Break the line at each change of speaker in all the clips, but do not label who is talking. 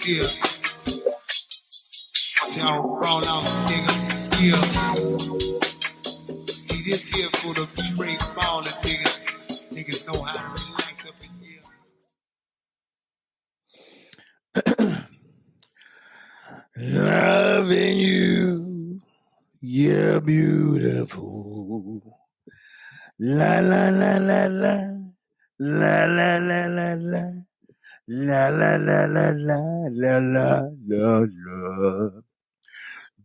Yeah. Y'all roll out, nigga. Yeah. See this here for the straight baller, nigga. Niggas know how to relax up in here. Loving you, you're beautiful. La la la la la, la la la la la, la la la la la, la la la la.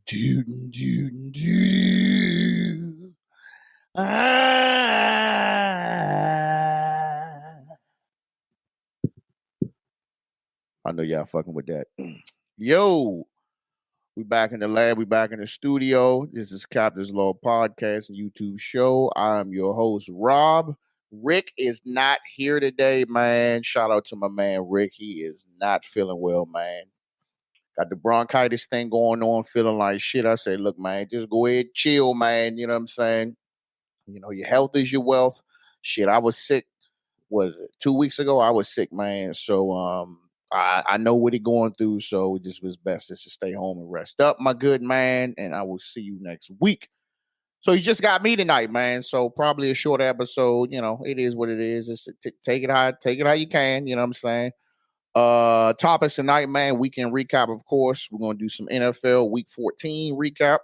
Do do do. I know y'all fucking with that. Yo, we back in the lab. We back in the studio. This is Captain's Law Podcast and YouTube show. I'm your host, Rob. Rick is not here today, man. Shout out to my man, Rick. He is not feeling well, man. Got the bronchitis thing going on, feeling like shit. I say, look, man, just go ahead, chill, man. You know what I'm saying? You know, your health is your wealth. Shit, I was sick. Was it 2 weeks ago? I was sick, man. So I know what he's going through. So it just was best just to stay home and rest up, my good man. And I will see you next week. So you just got me tonight, man. So probably a short episode. You know, it is what it is. Just take it how you can. You know what I'm saying? Topics tonight, man. Weekend recap, of course. We're gonna do some NFL Week 14 recap.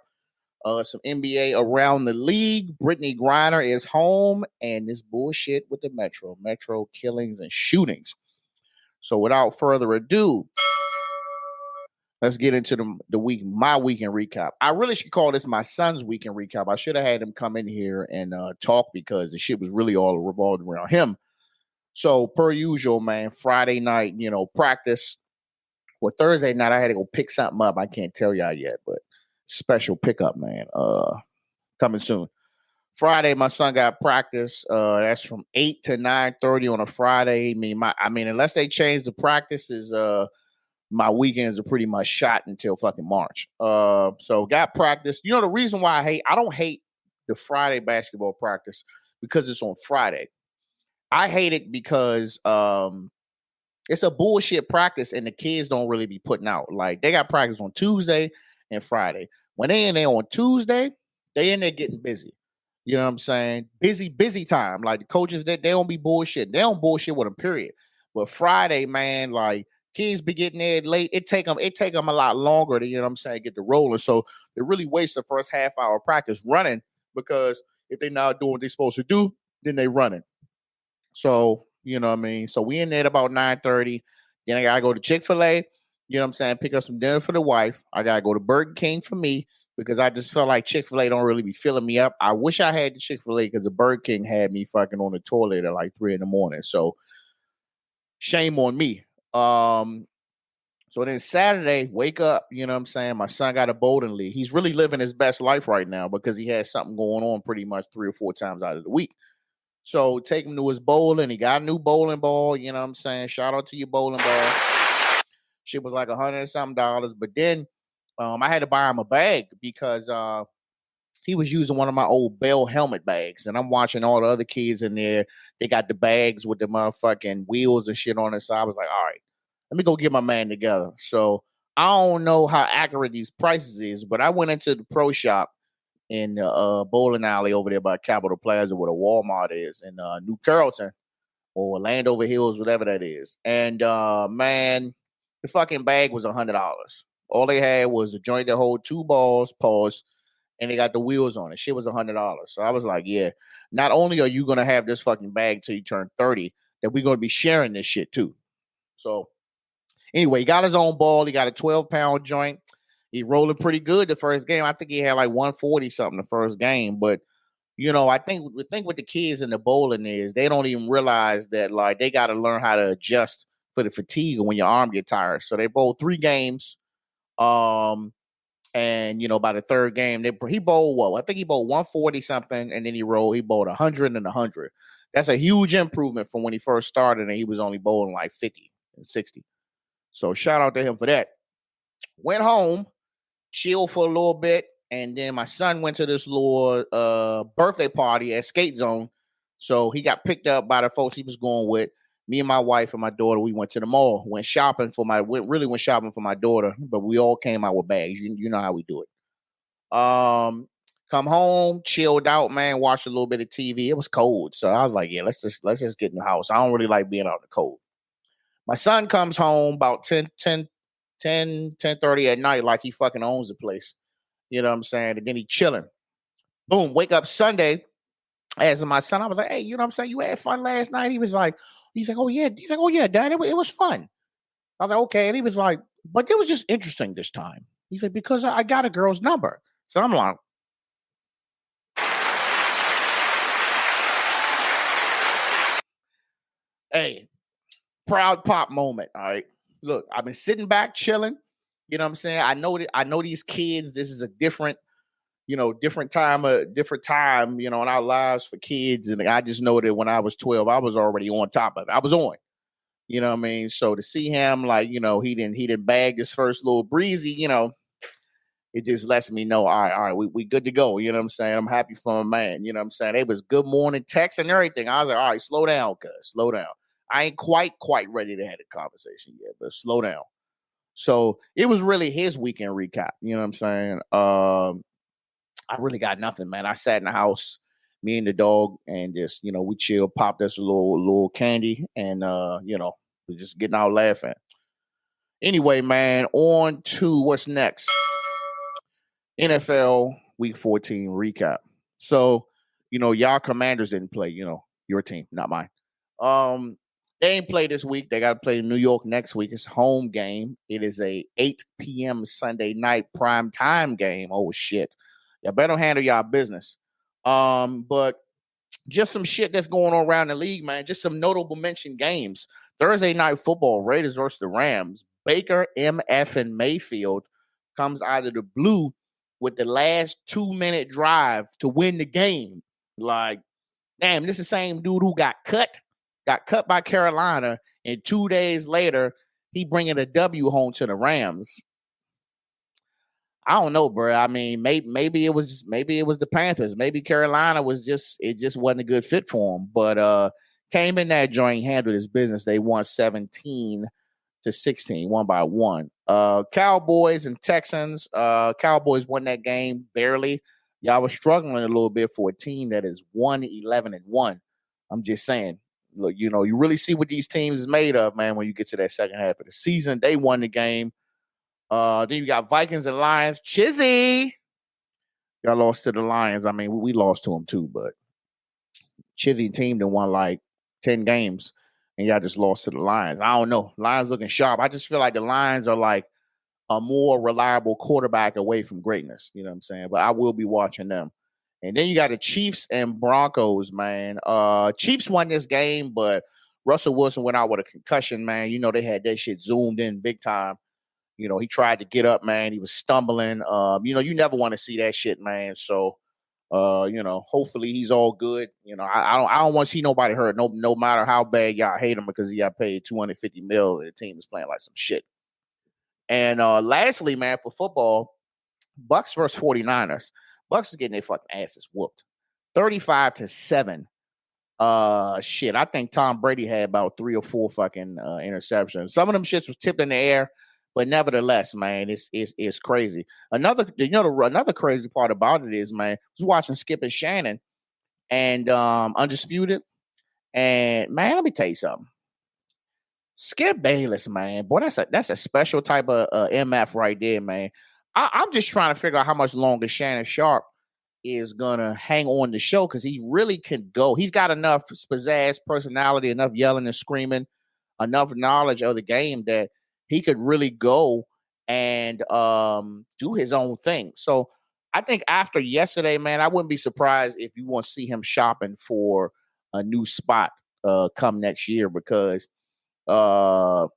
Some NBA around the league. Brittney Griner is home, and this bullshit with the Metro killings and shootings. So without further ado, let's get into my weekend recap. I really should call this my son's weekend recap. I should have had him come in here and talk because the shit was really all revolved around him. So per usual, man, Friday night, you know, practice. Well, Thursday night, I had to go pick something up. I can't tell y'all yet, but special pickup, man. Coming soon. Friday, my son got practice. That's from 8 to 9:30 on a Friday. I mean, unless they change the practices, my weekends are pretty much shot until fucking March. So got practice. You know, the reason why I don't hate the Friday basketball practice because it's on Friday. I hate it because it's a bullshit practice and the kids don't really be putting out. Like, they got practice on Tuesday and Friday. When they in there on Tuesday, they in there getting busy. You know what I'm saying? Busy time. Like, the coaches, they don't be bullshit. They don't bullshit with them, period. But Friday, man, like, kids be getting there late. It take them a lot longer to, you know what I'm saying, get the rolling. So they really waste the first half hour of practice running because if they're not doing what they're supposed to do, then they running. So, you know what I mean? So we in there at about 9:30. Then I got to go to Chick-fil-A, you know what I'm saying, pick up some dinner for the wife. I got to go to Burger King for me because I just felt like Chick-fil-A don't really be filling me up. I wish I had the Chick-fil-A because the Burger King had me fucking on the toilet at like 3 a.m. So shame on me. So then Saturday, wake up, you know what I'm saying? My son got a bowling league. He's really living his best life right now because he has something going on pretty much 3 or 4 times out of the week. So take him to his bowling. He got a new bowling ball. You know what I'm saying? Shout out to your bowling ball. Shit was like $100 and something. But then I had to buy him a bag because he was using one of my old Bell helmet bags. And I'm watching all the other kids in there. They got the bags with the motherfucking wheels and shit on it. So I was like, all right, let me go get my man together. So I don't know how accurate these prices is, but I went into the pro shop in the bowling alley over there by Capitol Plaza where the Walmart is in New Carrollton or Landover Hills, whatever that is. And man, the fucking bag was $100. All they had was a joint that hold 2 balls, pause, and they got the wheels on it. Shit was $100. So I was like, yeah, not only are you going to have this fucking bag till you turn 30, that we're going to be sharing this shit too. So anyway, he got his own ball. He got a 12-pound joint. He rolling pretty good the first game. I think he had like 140 something the first game. But, you know, I think with the kids in the bowling is they don't even realize that, like, they got to learn how to adjust for the fatigue when your arm get tired. So they bowled 3 games. And, you know, by the third game, he bowled what? I think he bowled 140 something, and then he bowled 100 and 100. That's a huge improvement from when he first started, and he was only bowling like 50 and 60. So shout out to him for that. Went home, chilled for a little bit, and then my son went to this little birthday party at Skate Zone. So he got picked up by the folks he was going with. Me and my wife and my daughter, we went to the mall, went shopping for my daughter, but we all came out with bags. You know how we do it. Come home, chilled out, man, watched a little bit of TV. It was cold. So I was like, yeah, let's just get in the house. I don't really like being out in the cold. My son comes home about 10:30 at night, like he fucking owns the place. You know what I'm saying? And then he chilling. Boom, wake up Sunday. As my son, I was like, hey, you know what I'm saying? You had fun last night? He's like, oh yeah. He's like, oh yeah, Dad, it was fun. I was like, okay. And he was like, but it was just interesting this time. He's like, because I got a girl's number. So I'm like, hey, proud pop moment. All right. Look, I've been sitting back, chilling. You know what I'm saying? I know these kids, this is a different different time, in our lives for kids. And I just know that when I was 12, I was already on top of it. I was on. You know what I mean? So to see him, like, he didn't bag his first little breezy, it just lets me know, all right, we good to go. You know what I'm saying? I'm happy for my man. You know what I'm saying? It was good morning text and everything. I was like, all right, slow down, cuz, slow down. I ain't quite ready to have a conversation yet, but slow down. So it was really his weekend recap. You know what I'm saying? I really got nothing, man. I sat in the house, me and the dog, and just, we chilled, popped us a little candy, and we just getting out laughing. Anyway, man, on to what's next. NFL Week 14 recap. So, y'all Commanders didn't play, your team, not mine. They ain't play this week. They got to play in New York next week. It's a home game. It is a 8 p.m. Sunday night prime time game. Oh, shit. You better handle y'all business. But just some shit that's going on around the league, man. Just some notable mention games. Thursday night football, Raiders versus the Rams. Baker, MF, and Mayfield comes out of the blue with the last 2-minute drive to win the game. Like, damn, this is the same dude who got cut by Carolina, and 2 days later, he bringing a W home to the Rams. I don't know, bro. I mean, maybe it was the Panthers. Maybe Carolina it just wasn't a good fit for him. But came in that joint, handled his business. They won 17-16, one by one. Cowboys and Texans. Cowboys won that game barely. Y'all was struggling a little bit for a team that is 1-11-1. I'm just saying. Look, you really see what these teams is made of, man, when you get to that second half of the season. They won the game. Then you got Vikings and Lions. Chizzy. Y'all lost to the Lions. I mean, we lost to them too, but Chizzy team that won like 10 games, and y'all just lost to the Lions. I don't know. Lions looking sharp. I just feel like the Lions are like a more reliable quarterback away from greatness. You know what I'm saying? But I will be watching them. And then you got the Chiefs and Broncos, man. Chiefs won this game, but Russell Wilson went out with a concussion, man. They had that shit zoomed in big time. He tried to get up, man. He was stumbling. You never want to see that shit, man. So, hopefully he's all good. I don't want to see nobody hurt. No matter how bad y'all hate him because he got paid $250 million and the team is playing like some shit. And lastly, man, for football, Bucks versus 49ers. Bucks is getting their fucking asses whooped. 35-7. Shit, I think Tom Brady had about 3 or 4 fucking interceptions. Some of them shits was tipped in the air. But nevertheless, man, it's crazy. Another crazy part about it is, man, I was watching Skip and Shannon and Undisputed. And man, let me tell you something. Skip Bayless, man, boy, that's a special type of MF right there, man. I'm just trying to figure out how much longer Shannon Sharp is gonna hang on the show because he really can go. He's got enough pizzazz, personality, enough yelling and screaming, enough knowledge of the game that he could really go and do his own thing. So I think after yesterday, man, I wouldn't be surprised if you want to see him shopping for a new spot come next year because what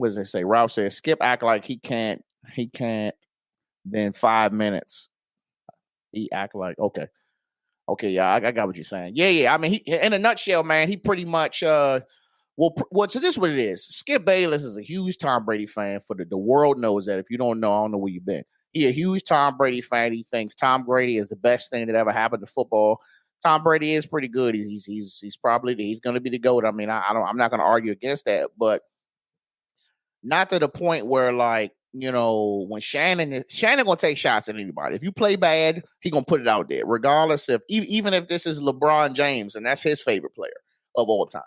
does it say? Ralph says Skip act like he can't. Then 5 minutes, he act like okay, yeah, I got what you're saying. Yeah. I mean, he, in a nutshell, man, he pretty much Well, so this is what it is. Skip Bayless is a huge Tom Brady fan. For the world knows that. If you don't know, I don't know where you've been. He a huge Tom Brady fan. He thinks Tom Brady is the best thing that ever happened to football. Tom Brady is pretty good. He's probably he's going to be the GOAT. I mean, I'm not going to argue against that, but not to the point where like, you know, when Shannon gonna take shots at anybody. If you play bad, he gonna put it out there, regardless if even if this is LeBron James and that's his favorite player of all time.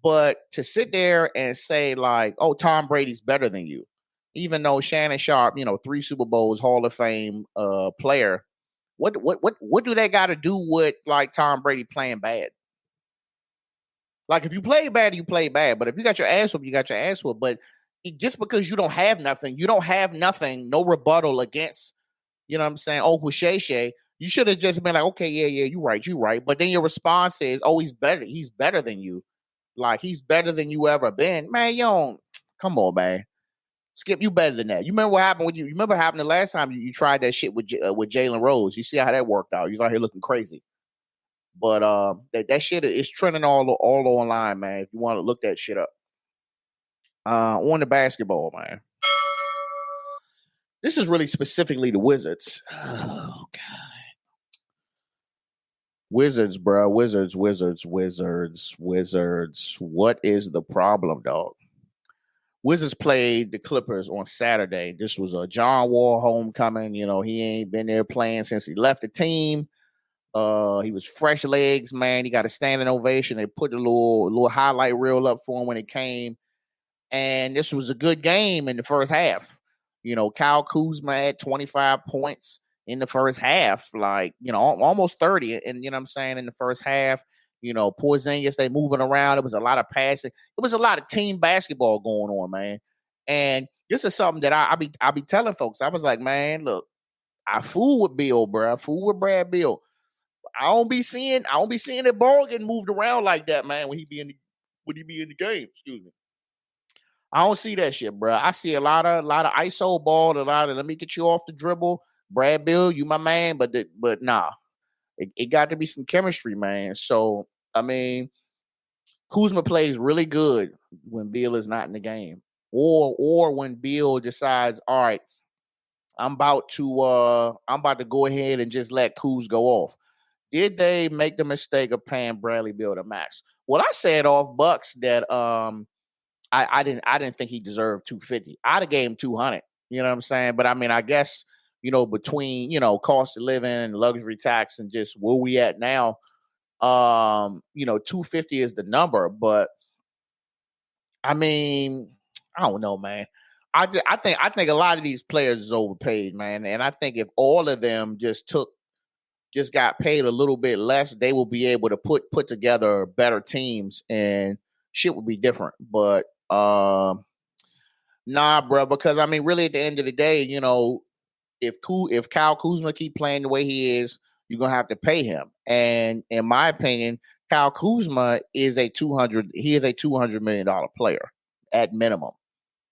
But to sit there and say like, oh, Tom Brady's better than you, even though Shannon Sharp, you know, 3 Super Bowls, Hall of Fame player, what do they got to do with like Tom Brady playing bad? Like if you play bad, you play bad. But if you got your ass whooped, you got your ass whooped. But just because you don't have nothing, no rebuttal against, you know what I'm saying? Oh, Hushayshay, you should have just been like, okay, yeah, you're right. But then your response is, oh, he's better than you. Like he's better than you ever been. Man, you don't, come on, man. Skip, you better than that. You remember what happened with you? You remember what happened the last time you tried that shit with Jalen Rose? You see how that worked out. You out here looking crazy. But that shit is trending all online, man. If you want to look that shit up. On the basketball, man. This is really specifically the Wizards. Oh God. Wizards, bro. Wizards. What is the problem, dog? Wizards played the Clippers on Saturday. This was a John Wall homecoming. You know, he ain't been there playing since he left the team. He was fresh legs, man. He got a standing ovation. They put a little highlight reel up for him when it came. And this was a good game in the first half. You know, Kyle Kuzma had 25 points in the first half, like, you know, almost 30. And, you know what I'm saying, in the first half, you know, Porzingis, they moving around. It was a lot of passing. It was a lot of team basketball going on, man. And this is something that I be telling folks. I was like, man, look, I fool with Bill, bro. I fool with Brad Bill. I don't be seeing that ball getting moved around like that, man, when he be in the game. Excuse me. I don't see that shit, bro. I see a lot of ISO ball, a lot of let me get you off the dribble. Brad Bill, you my man, but nah. It got to be some chemistry, man. So, I mean, Kuzma plays really good when Bill is not in the game. Or when Bill decides, all right, I'm about to go ahead and just let Kuz go off. Did they make the mistake of paying Bradley Beal the max? Well, I said off Bucks that I didn't think he deserved 250. I'd have gave him 200. You know what I'm saying? But I mean, I guess, you know, between, you know, cost of living and luxury tax and just where we at now, you know, 250 is the number. But I mean, I don't know, man. I think a lot of these players is overpaid, man. And I think if all of them just got paid a little bit less, they will be able to put together better teams and shit would be different. But nah, bro, because I mean, really at the end of the day, you know, if Kyle Kuzma keep playing the way he is, you're gonna have to pay him. And in my opinion, Kyle Kuzma is a $200 million player at minimum.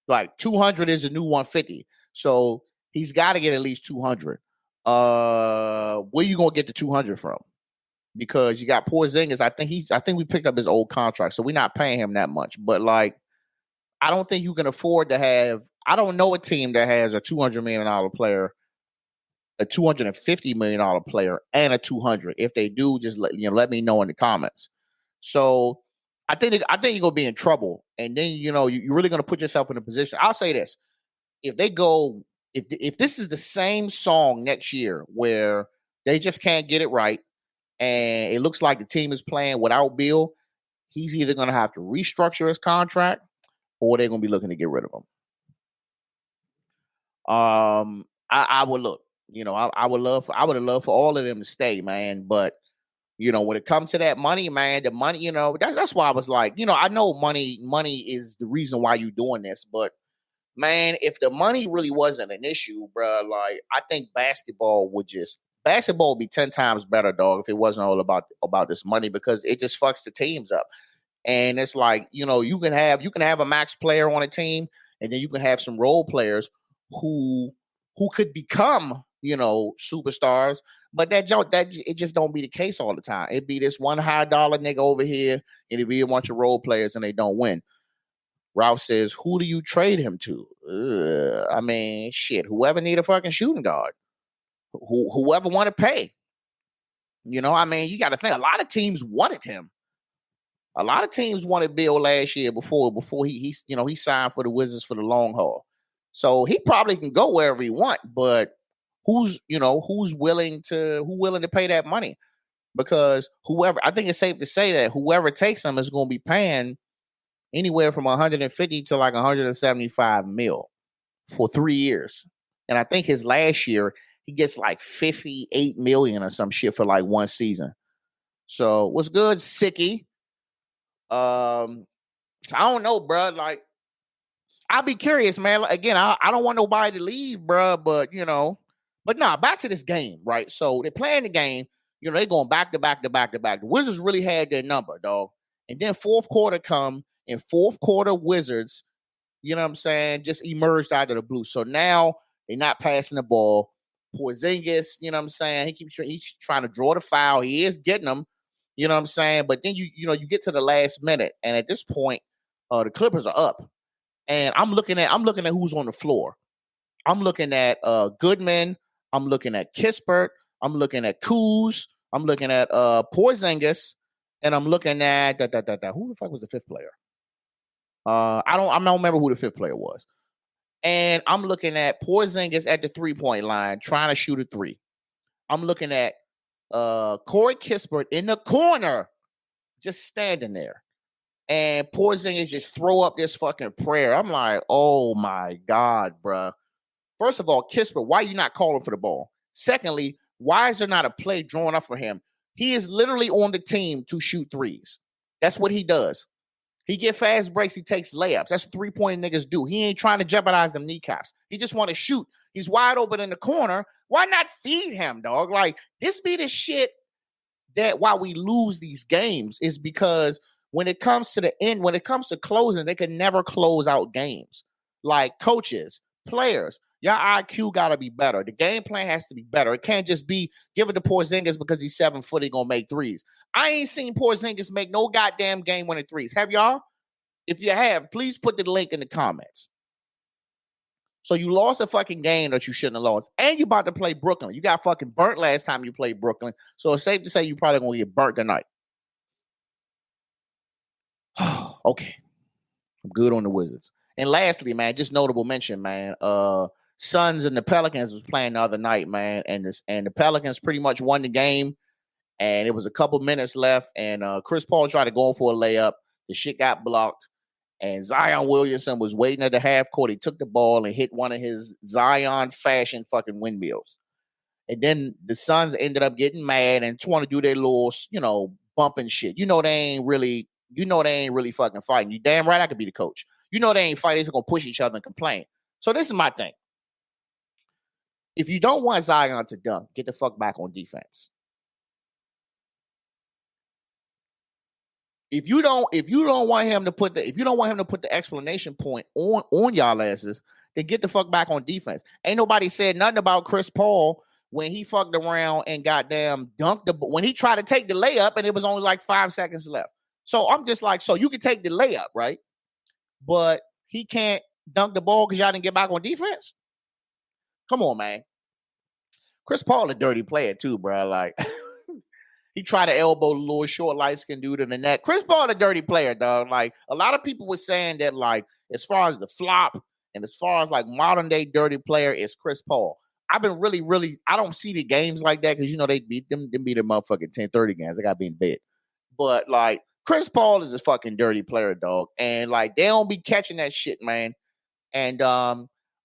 Like 200 is a new 150. So he's got to get at least 200. Where you gonna get the 200 from? Because you got Porzingis. I think we picked up his old contract, so we're not paying him that much. But like, I don't think you can afford to have. I don't know a team that has a $200 million player, a $250 million player, and a 200. If they do, just let me know in the comments. So I think you're gonna be in trouble, and then you're really gonna put yourself in a position. I'll say this: if they go, if this is the same song next year where they just can't get it right, and it looks like the team is playing without Bill, he's either gonna have to restructure his contract, or they're gonna be looking to get rid of him. I would look. I would have loved for all of them to stay, man. But when it comes to that money, man, the money, that's why I was like, I know money is the reason why you're doing this, but man, if the money really wasn't an issue, bro, like I think basketball would be 10 times better, dog, if it wasn't all about this money, because it just fucks the teams up. And it's like, you can have a max player on a team, and then you can have some role players who could become, superstars, but that it just don't be the case all the time. It'd be this one high dollar nigga over here, and it'd be a bunch of role players, and they don't win. Ralph says, who do you trade him to? I mean, shit, whoever need a fucking shooting guard, whoever want to pay. You know, I mean, you got to think a lot of teams wanted him. A lot of teams wanted Bill last year before he signed for the Wizards for the long haul. So he probably can go wherever he want, but who's willing to pay that money? Because I think it's safe to say that whoever takes him is going to be paying anywhere from 150 to like 175 mil for 3 years. And I think his last year he gets like 58 million or some shit for like one season. So what's good, Sicky? I don't know, bro. Like, I'll be curious, man. Again, I don't want nobody to leave, bro. But back to this game, right? So they're playing the game. You know, they're going back to back to back to back. The Wizards really had their number, dog. And then fourth quarter come, and fourth quarter Wizards, you know what I'm saying, just emerged out of the blue. So now they're not passing the ball. Porzingis, you know what I'm saying, he's trying to draw the foul. He is getting them, you know what I'm saying. But then you get to the last minute, and at this point, the Clippers are up. And I'm looking at who's on the floor. I'm looking at Goodman. I'm looking at Kispert. I'm looking at Kuz. I'm looking at Porzingis, and I'm looking at who the fuck was the fifth player? I don't remember who the fifth player was. And I'm looking at Porzingis at the 3-point line trying to shoot a three. I'm looking at Corey Kispert in the corner, just standing there. And Porzingis just throw up this fucking prayer. I'm like, oh my God, bro. First of all, Kispert, why are you not calling for the ball? Secondly, why is there not a play drawn up for him? He is literally on the team to shoot threes. That's what he does. He get fast breaks. He takes layups. That's what 3-point niggas do. He ain't trying to jeopardize them kneecaps. He just want to shoot. He's wide open in the corner. Why not feed him, dog? Like, this be the shit that why we lose these games is because when it comes to the end, when it comes to closing, they can never close out games. Like coaches, players, your IQ got to be better. The game plan has to be better. It can't just be give it to Porzingis because he's 7 foot, he gonna make threes. I ain't seen Porzingis make no goddamn game-winning threes. Have y'all? If you have, please put the link in the comments. So you lost a fucking game that you shouldn't have lost. And you about to play Brooklyn. You got fucking burnt last time you played Brooklyn. So it's safe to say you probably gonna get burnt tonight. Okay. I'm good on the Wizards. And lastly, man, just notable mention, man. Suns and the Pelicans was playing the other night, man. And the Pelicans pretty much won the game. And it was a couple minutes left. And Chris Paul tried to go for a layup. The shit got blocked. And Zion Williamson was waiting at the half court. He took the ball and hit one of his Zion fashion fucking windmills. And then the Suns ended up getting mad and trying to do their little, bumping shit. They ain't really fucking fighting. You damn right I could be the coach. They ain't fighting. They're going to push each other and complain. So this is my thing. If you don't want Zion to dunk, get the fuck back on defense. If you don't want him to put the explanation point on y'all asses, then get the fuck back on defense. Ain't nobody said nothing about Chris Paul when he fucked around and goddamn dunked when he tried to take the layup and it was only like 5 seconds left. So I'm just like, so you can take the layup, right? But he can't dunk the ball because y'all didn't get back on defense? Come on, man. Chris Paul a dirty player too, bro. Like he tried to elbow the little short, light-skinned dude in the net. Chris Paul a dirty player, dog. Like a lot of people were saying that, like, as far as the flop and as far as like modern day dirty player is Chris Paul. I've been really, I don't see the games like that because they beat them beat their motherfucking 10-30 games. They gotta be in bed. But like Chris Paul is a fucking dirty player, dog. And like they don't be catching that shit, man. And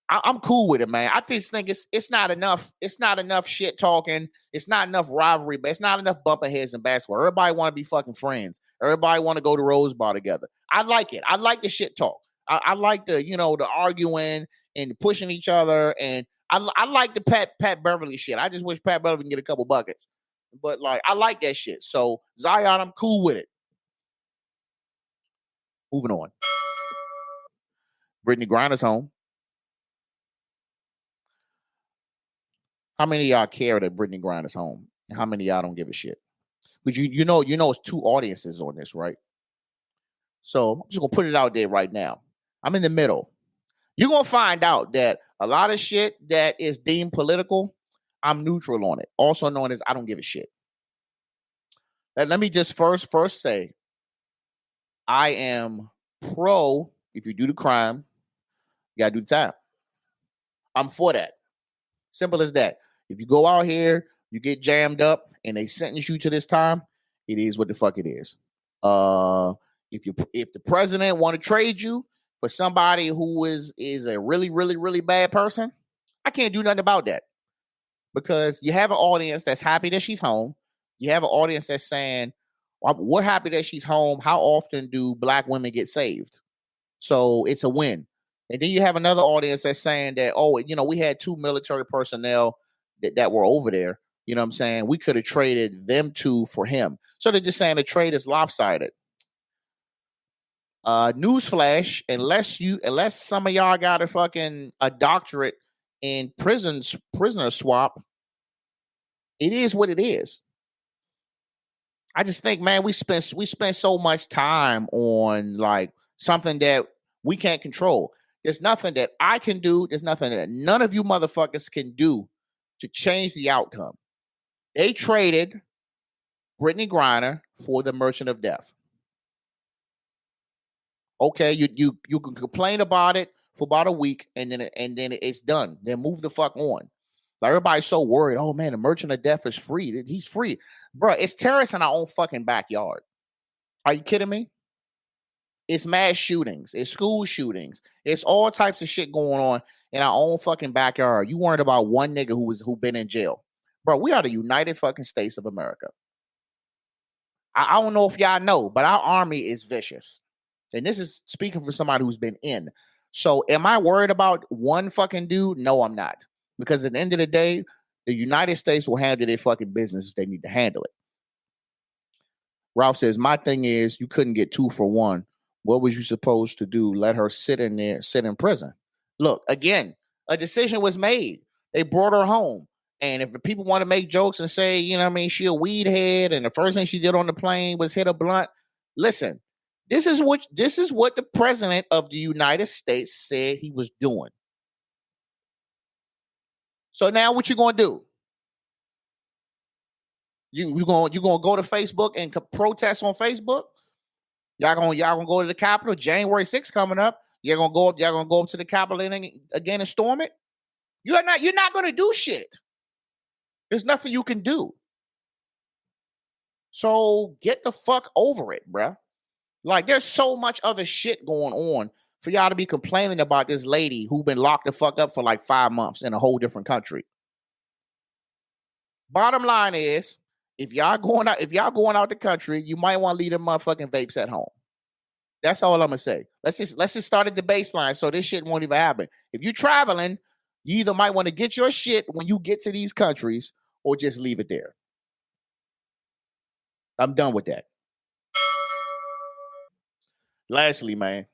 I'm cool with it, man. I just think it's not enough. It's not enough shit talking. It's not enough rivalry, but it's not enough bumping heads in basketball. Everybody want to be fucking friends. Everybody want to go to Rose Bar together. I like it. I like the shit talk. I like the the arguing and the pushing each other. And I like the Pat Beverly shit. I just wish Pat Beverly can get a couple buckets. But like I like that shit. So Zion, I'm cool with it. Moving on. Brittney Griner's home. How many of y'all care that Brittney Griner's home? And how many of y'all don't give a shit? But you know it's two audiences on this, right? So I'm just gonna put it out there right now. I'm in the middle. You're gonna find out that a lot of shit that is deemed political, I'm neutral on it. Also known as I don't give a shit. Let me just first say, I am pro. If you do the crime, you gotta do the time. I'm for that. Simple as that. If you go out here, you get jammed up, and they sentence you to this time, it is what the fuck it is. If the president want to trade you for somebody who is a really really really bad person, I can't do nothing about that, because you have an audience that's happy that she's home. You have an audience that's saying, well, we're happy that she's home. How often do black women get saved? So it's a win. And then you have another audience that's saying that, oh, we had 2 military personnel that were over there. You know what I'm saying? We could have traded them 2 for him. So they're just saying the trade is lopsided. Newsflash, unless some of y'all got a doctorate in prisoner swap, it is what it is. I just think, man, we spent so much time on like something that we can't control. There's nothing that I can do. There's nothing that none of you motherfuckers can do to change the outcome. They traded Brittney Griner for the Merchant of Death. Okay, you can complain about it for about a week, and then it's done. Then move the fuck on. Like, everybody's so worried. Oh man, the Merchant of Death is free. He's free, bro. It's terrorists in our own fucking backyard. Are you kidding me? It's mass shootings. It's school shootings. It's all types of shit going on in our own fucking backyard. You worried about one nigga who been in jail, bro? We are the United fucking States of America. I don't know if y'all know, but our army is vicious. And this is speaking for somebody who's been in. So am I worried about one fucking dude? No, I'm not. Because at the end of the day, the United States will handle their fucking business if they need to handle it. Ralph says, my thing is, you couldn't get 2 for 1. What was you supposed to do? Let her sit in prison? Look, again, a decision was made. They brought her home. And if the people want to make jokes and say, she a weed head, and the first thing she did on the plane was hit a blunt. Listen, this is what the president of the United States said he was doing. So now what you gonna do? You gonna go to Facebook and protest on Facebook? Y'all gonna go to the Capitol? January 6th coming up. Y'all gonna go up to the Capitol again and storm it? You're not gonna do shit. There's nothing you can do. So get the fuck over it, bruh. Like, there's so much other shit going on for y'all to be complaining about this lady who been locked the fuck up for like 5 months in a whole different country. Bottom line is, if y'all going out the country, you might want to leave them motherfucking vapes at home. That's all I'm gonna say. Let's just start at the baseline so this shit won't even happen. If you're traveling, you either might want to get your shit when you get to these countries or just leave it there. I'm done with that. Lastly, man,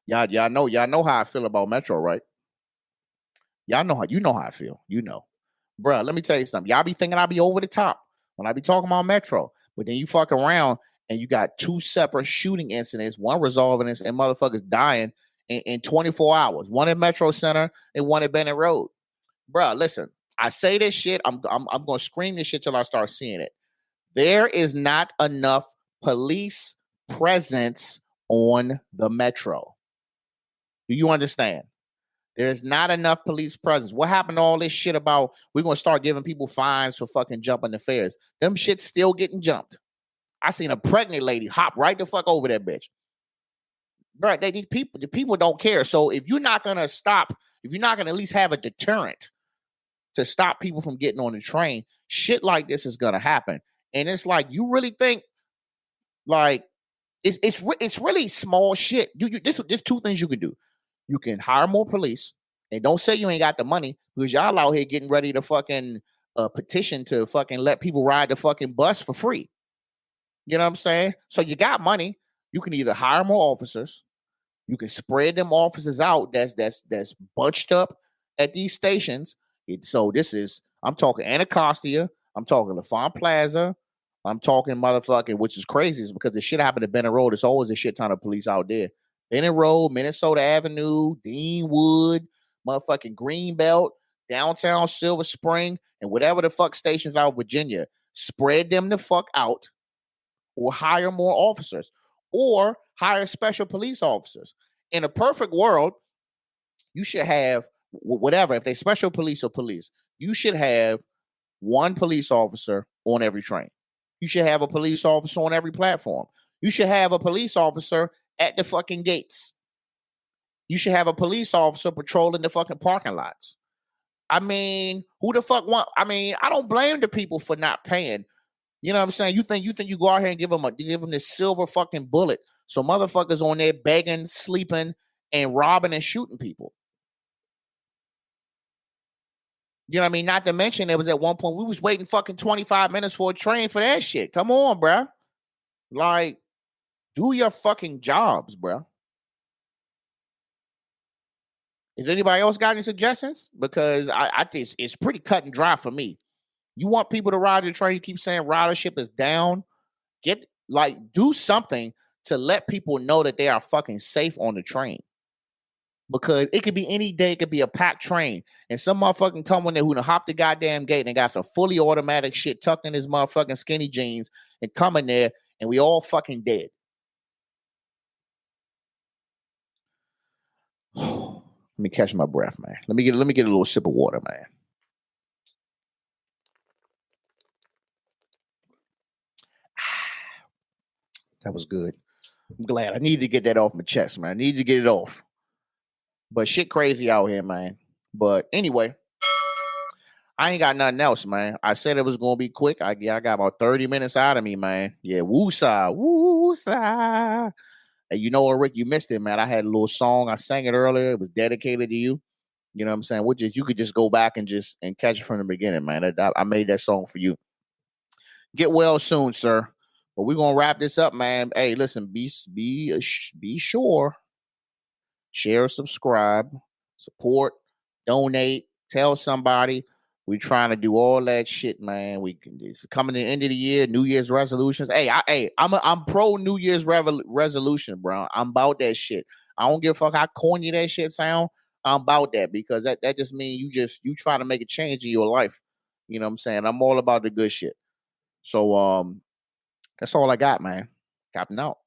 y'all know how I feel about Metro, right? Y'all know how I feel. Bruh, let me tell you something. Y'all be thinking I be over the top when I be talking about Metro, but then you fuck around and you got 2 separate shooting incidents, one resolving this and motherfuckers dying in 24 hours. One at Metro Center and one at Bennett Road. Bruh, listen, I say this shit. I'm gonna scream this shit till I start seeing it. There is not enough police presence on the Metro. Do you understand? There's not enough police presence. What happened to all this shit about we're going to start giving people fines for fucking jumping the fairs? Them shit's still getting jumped. I seen a pregnant lady hop right the fuck over that bitch. Bro, the people don't care. So if you're not going to stop, if you're not going to at least have a deterrent to stop people from getting on the train, shit like this is going to happen. And it's like, you really think like it's really small shit. There's 2 things you can do. You can hire more police, and don't say you ain't got the money, because y'all out here getting ready to fucking petition to fucking let people ride the fucking bus for free. You know what I'm saying? So you got money. You can either hire more officers, you can spread them officers out that's bunched up at these stations. I'm talking Anacostia, I'm talking LaFont Plaza, I'm talking motherfucking, which is crazy, is because the shit happened at Bennett Road. There's always a shit ton of police out there. Bennett Road, Minnesota Avenue, Deanwood, motherfucking Greenbelt, downtown Silver Spring, and whatever the fuck stations out of Virginia. spread them the fuck out, or hire more officers, or hire special police officers. In a perfect world, you should have whatever. If they special police or police, you should have one police officer on every train. You should have a police officer on every platform. You should have a police officer at the fucking gates. You should have a police officer patrolling the fucking parking lots. I mean, who the fuck want? I mean, I don't blame the people for not paying. You know what I'm saying? You think you go out here and give them this silver fucking bullet, so motherfuckers on there begging, sleeping, and robbing and shooting people. You know what I mean? Not to mention, there was at one point we was waiting fucking 25 minutes for a train for that shit. Come on, bruh. Like, do your fucking jobs, bruh. Is anybody else got any suggestions? Because I think it's pretty cut and dry for me. You want people to ride the train, you keep saying ridership is down. Do something to let people know that they are fucking safe on the train. Because it could be any day, it could be a packed train, and some motherfucking come in there who done hop the goddamn gate and got some fully automatic shit tucked in his motherfucking skinny jeans and come in there, and we all fucking dead. Let me catch my breath, man. Let me get a little sip of water, man. That was good. I'm glad. I needed to get that off my chest, man. I needed to get it off. But shit crazy out here, man. But anyway, I ain't got nothing else, man. I said it was going to be quick. I got about 30 minutes out of me, man. Yeah, woosah, woosah. And you know what, Rick, you missed it, man. I had a little song. I sang it earlier. It was dedicated to you. You know what I'm saying? You could just go back and catch it from the beginning, man. I made that song for you. Get well soon, sir. But we're going to wrap this up, man. Hey, listen, be sure. Share, subscribe, support, donate, tell somebody. We're trying to do all that shit, man. It's coming to the end of the year, New Year's resolutions. I'm pro New Year's resolution, bro. I'm about that shit. I don't give a fuck how corny that shit sound. I'm about that because that just means you try to make a change in your life. You know what I'm saying? I'm all about the good shit. So that's all I got, man. Capping out.